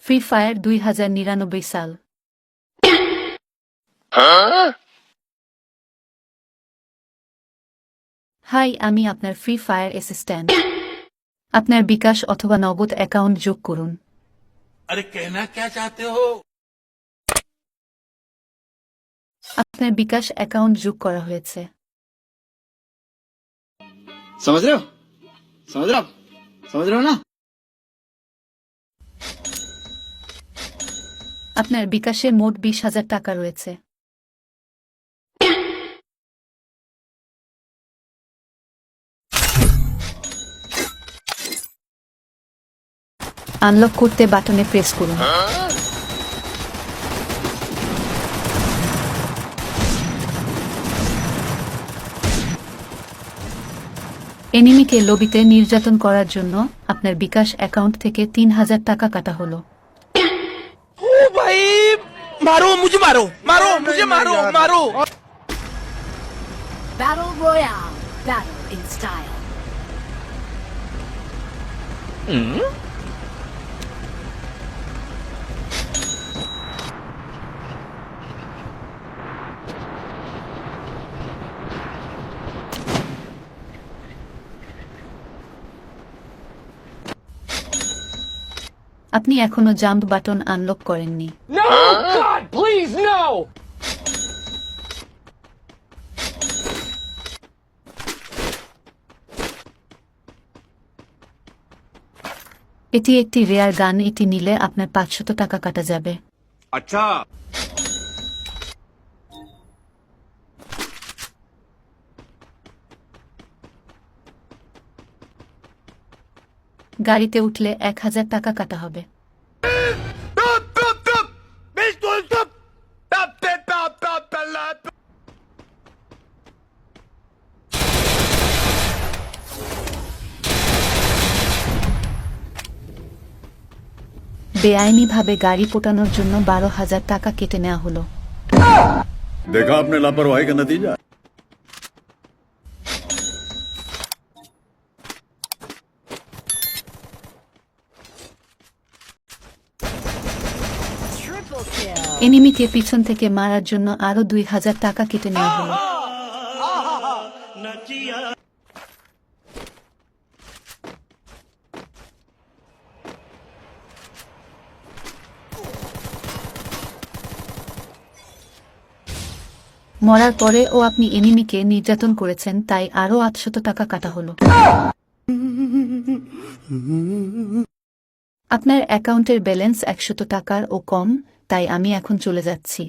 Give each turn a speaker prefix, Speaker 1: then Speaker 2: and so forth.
Speaker 1: Free fire 2099 সাল। High, আমি আপনার ফ্রি ফায়ার অ্যাসিস্ট্যান্ট। আপনার বিকাশ অথবা নগদ অ্যাকাউন্ট যোগ করুন।
Speaker 2: अरे कहना क्या चाहते हो?
Speaker 1: আপনার বিকাশ অ্যাকাউন্ট যোগ করা হয়েছে।
Speaker 3: समझ रहे हो? समझ रहे हो? समझ रहे हो ना?
Speaker 1: আপনার বিকাশে মোট 20,000 টাকা রয়েছে। আনলক করতে বাটনে প্রেস করুন। এনিমিকে লবিতে নির্যাতন করার জন্য আপনার বিকাশ অ্যাকাউন্ট থেকে 3,000 টাকা কাটা হলো।
Speaker 2: ओ भाई मारो मुझे मारो मारो मुझे मारो मारो
Speaker 4: Battle Royale. Battle in style.
Speaker 1: আপনি এখনো জাম্প বাটন আনলক করেননি।
Speaker 5: No! God, please, no!
Speaker 1: এটি একটি রেয়ার গান, এটি নিলে আপনার 500 টাকা কাটা যাবে।
Speaker 2: अच्छा
Speaker 1: গাড়িতে উঠলে 1,000 টাকা কাটা হবে। বেআইনিভাবে গাড়ি পোটানোর জন্য 12,000 টাকা কেটে নেওয়া হলো।
Speaker 6: देखा आपने लापरवाही का नतीजा।
Speaker 4: Triple kill.
Speaker 1: এনিমিকে পিছন থেকে মারার জন্য আরো 2,000 টাকা কেটে নেওয়া হলো। মরার পরেও আপনি এনিমিকে নির্যাতন করেছেন, তাই আরো 800 টাকা কাটা হলো। আপনার অ্যাকাউন্টের ব্যালেন্স 100 টাকার ও কম, তাই আমি এখন চলে যাচ্ছি।